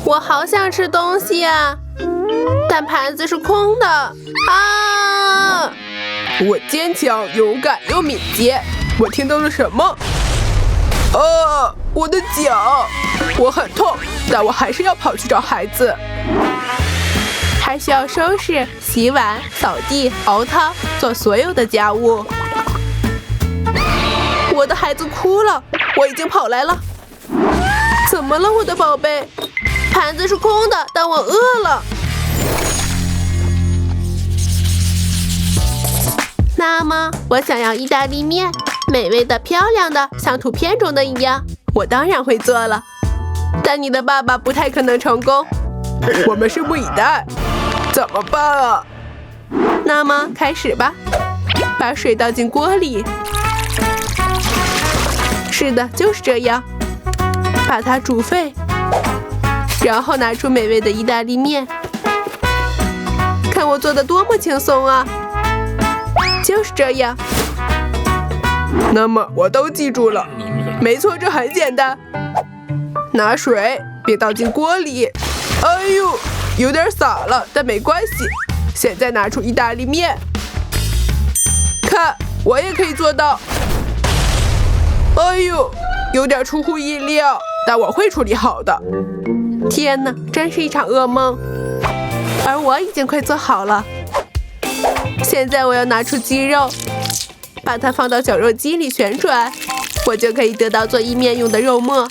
我好想吃东西啊，但盘子是空的啊！我坚强、勇敢又敏捷。我听到了什么？我的脚！我很痛，但我还是要跑去找孩子。还需要收拾、洗碗、扫地、熬汤，做所有的家务。我的孩子哭了，我已经跑来了。怎么了，我的宝贝？盘子是空的，但我饿了。那么，我想要意大利面，美味的、漂亮的，像图片中的一样。我当然会做了，但你的爸爸不太可能成功。我们拭目以待。怎么办啊？那么开始吧，把水倒进锅里。是的，就是这样。把它煮沸，然后拿出美味的意大利面。看我做的多么轻松啊！就是这样。那么我都记住了。没错，这很简单。拿水并倒进锅里。哎呦，有点洒了，但没关系。现在拿出意大利面。看，我也可以做到。哎呦，有点出乎意料，但我会处理好的。天哪，真是一场噩梦。而我已经快做好了。现在我要拿出鸡肉，把它放到绞肉机里旋转，我就可以得到做意面用的肉末。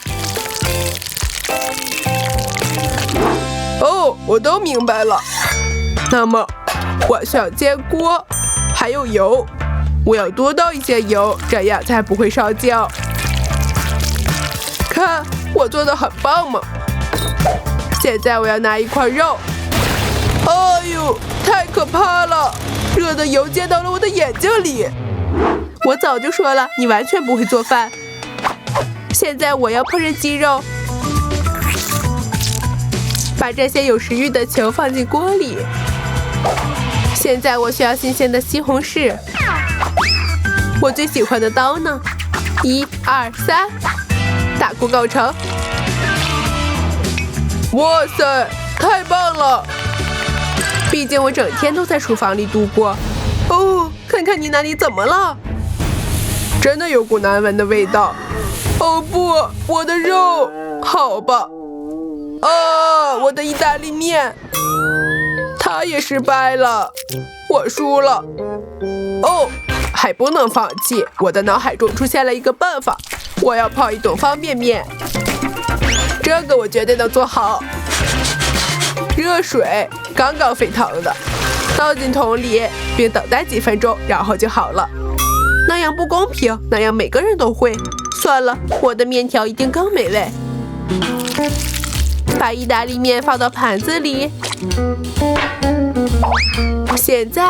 哦，我都明白了。那么，我需要煎锅，还有油。我要多倒一些油，这样才不会烧焦。看，我做的很棒嘛。现在我要拿一块肉。哎呦，太可怕了！热的油溅到了我的眼睛里。我早就说了，你完全不会做饭。现在我要烹饪鸡肉，把这些有食欲的球放进锅里。现在我需要新鲜的西红柿。我最喜欢的刀呢？1、2、3，大功告成。哇塞，太棒了！毕竟我整天都在厨房里度过。哦，看看你那里怎么了？真的有股难闻的味道。哦不，我的肉！好吧。啊，我的意大利面，它也失败了，我输了。哦，还不能放弃，我的脑海中出现了一个办法，我要泡一桶方便面。这个我绝对能做好。热水刚刚沸腾的，倒进桶里，并等待几分钟，然后就好了。那样不公平，那样每个人都会。算了，我的面条一定更美味。把意大利面放到盘子里。现在，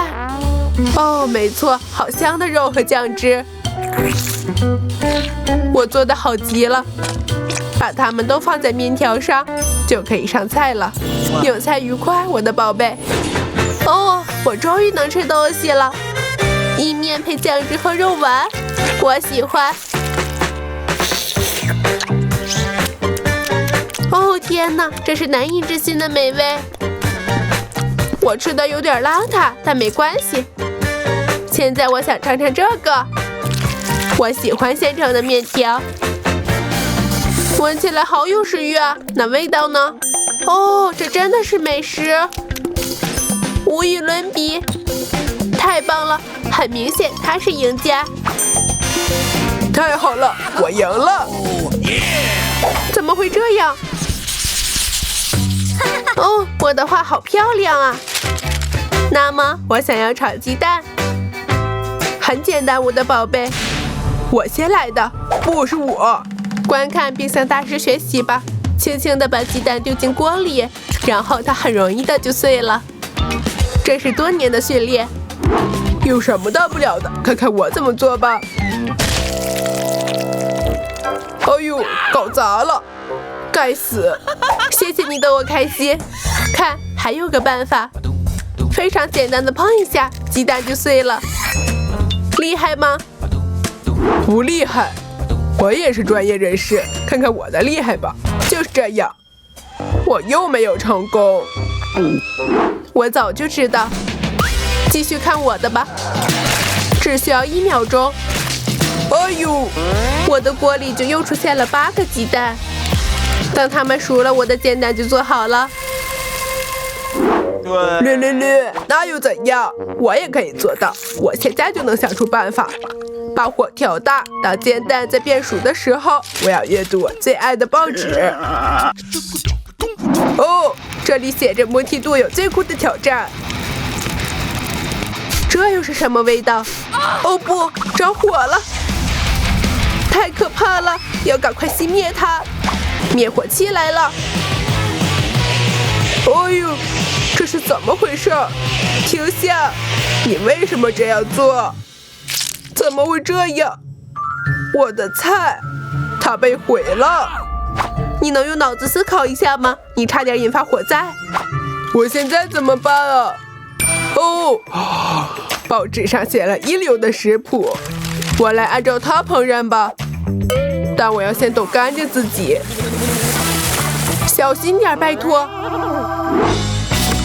哦，没错，好香的肉和酱汁。我做的好极了。把它们都放在面条上，就可以上菜了。用餐愉快，我的宝贝。哦，我终于能吃东西了。意面配酱汁和肉丸，我喜欢。哦天哪，这是难以置信的美味。我吃的有点邋遢，但没关系。现在我想尝尝这个。我喜欢现成的面条。闻起来好有食欲啊，那味道呢？哦，这真的是美食，无与伦比，太棒了！很明显他是赢家。太好了，我赢了！怎么会这样？哦，我的画好漂亮啊！那么我想要炒鸡蛋。很简单，我的宝贝，我先来的，不是我。观看并向大师学习吧。轻轻地把鸡蛋丢进锅里，然后它很容易的就碎了。这是多年的训练。有什么大不了的？看看我怎么做吧。哎呦，搞砸了！该死！谢谢你逗我开心。看，还有个办法，非常简单的碰一下，鸡蛋就碎了。厉害吗？不厉害。我也是专业人士，看看我的厉害吧，就是这样。我又没有成功。我早就知道。继续看我的吧，只需要1秒钟。哎呦，我的锅里就又出现了8个鸡蛋。等它们熟了，我的煎蛋就做好了。略，那又怎样？我也可以做到。我现在就能想出办法，把火调大。当煎蛋在变熟的时候，我要阅读我最爱的报纸。哦，这里写着摩梯度有最酷的挑战。这又是什么味道？哦不，着火了！太可怕了，要赶快熄灭它。灭火器来了！哎呦，这是怎么回事？停下！你为什么这样做？怎么会这样？我的菜，它被毁了！你能用脑子思考一下吗？你差点引发火灾。我现在怎么办啊？哦，报纸上写了一流的食谱，我来按照它烹饪吧。但我要先抖干净自己。小心点，拜托。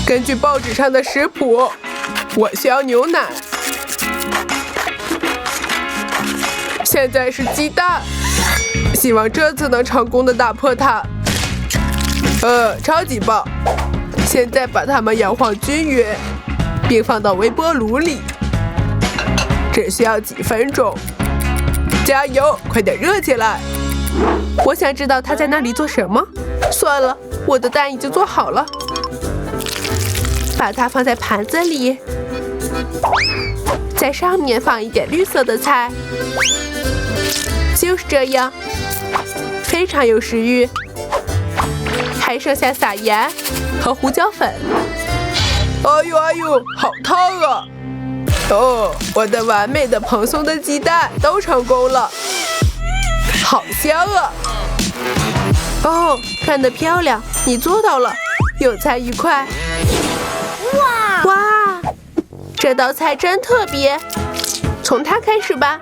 根据报纸上的食谱，我需要牛奶。现在是鸡蛋，希望这次能成功的打破它。超级棒！现在把它们摇晃均匀，并放到微波炉里，只需要几分钟。加油，快点热起来！我想知道他在那里做什么。算了，我的蛋已经做好了，把它放在盘子里，在上面放一点绿色的菜，就是这样，非常有食欲。还剩下撒盐和胡椒粉。哎呦，好烫啊！哦，我的完美的蓬松的鸡蛋都成功了，好香啊！哦，看得漂亮，你做到了，用餐愉快。哇，这道菜真特别，从它开始吧。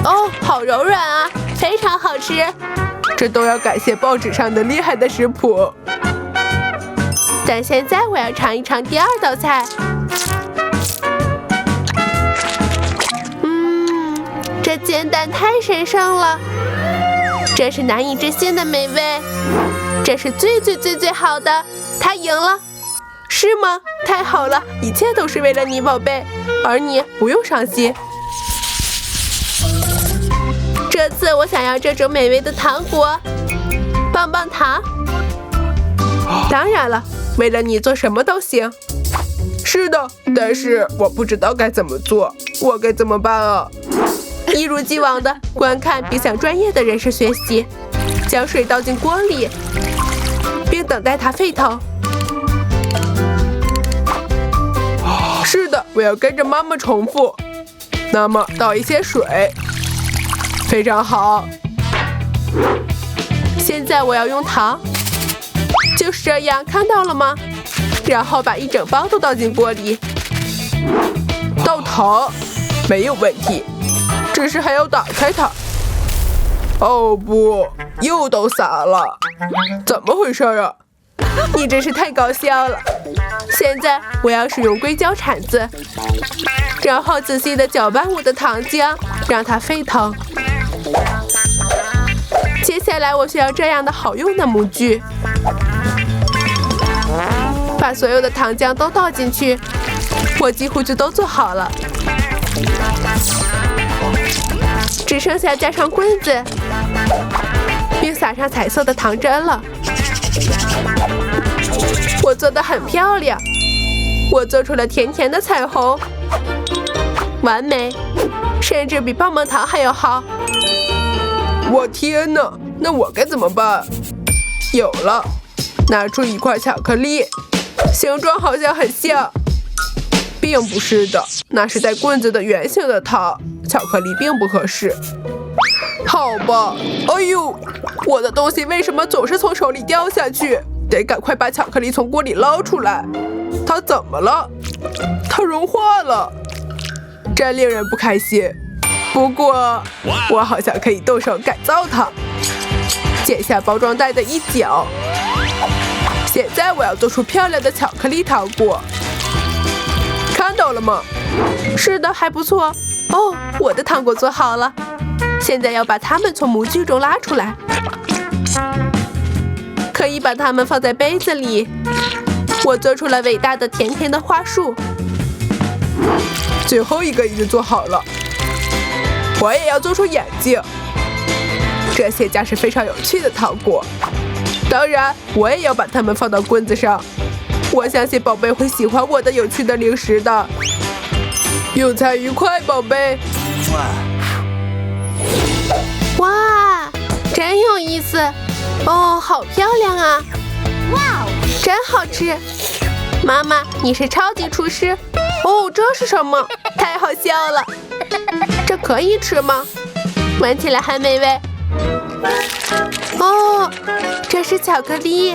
哦，好柔软啊，非常好吃。这都要感谢报纸上的厉害的食谱。但现在我要尝一尝第2道菜。这煎蛋太神圣了，这是难以置信的美味，这是最好的，他赢了，是吗？太好了，一切都是为了你，宝贝，而你不用伤心。这次我想要这种美味的糖果，棒棒糖。当然了，为了你做什么都行。是的，但是我不知道该怎么做，我该怎么办啊？一如既往的观看并向专业的人士学习，将水倒进锅里，并等待它沸腾。是的，我要跟着妈妈重复。那么倒一些水，非常好。现在我要用糖，就是这样，看到了吗？然后把1整包都倒进锅里。倒糖，没有问题。只是还要打开它。哦不，又都洒了，怎么回事啊？你真是太搞笑了。现在我要使用硅胶铲子，然后仔细地搅拌我的糖浆，让它沸腾。接下来我需要这样的好用的模具，把所有的糖浆都倒进去，我几乎就都做好了。只剩下加上棍子，并撒上彩色的糖针了。我做得很漂亮，我做出了甜甜的彩虹，完美，甚至比棒棒糖还要好。我天哪，那我该怎么办？有了，拿出一块巧克力，形状好像很像，并不是的，那是带棍子的圆形的糖。巧克力并不合适。好吧，哎呦，我的东西为什么总是从手里掉下去？得赶快把巧克力从锅里捞出来。它怎么了？它融化了，真令人不开心。不过，我好像可以动手改造它。剪下包装袋的一角，在我要做出漂亮的巧克力糖果，看到了吗？是的，还不错。哦，我的糖果做好了，现在要把它们从模具中拉出来，可以把它们放在杯子里。我做出了伟大的甜甜的花束。最后一个已经做好了，我也要做出眼睛。这些将是非常有趣的糖果。当然，我也要把它们放到棍子上。我相信宝贝会喜欢我的有趣的零食的。用餐愉快，宝贝。哇，真有意思。哦，好漂亮啊！哇，真好吃。妈妈，你是超级厨师。哦，这是什么？太好笑了。这可以吃吗？闻起来很美味。哦，这是巧克力，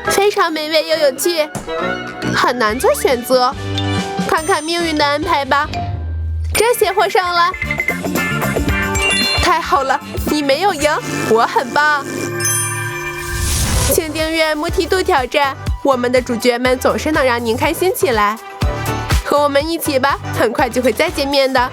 非常美味又有趣，很难做选择。看看命运的安排吧。这些货上了。太好了，你没有赢，我很棒。请订阅母梯度挑战，我们的主角们总是能让您开心起来。和我们一起吧，很快就会再见面的。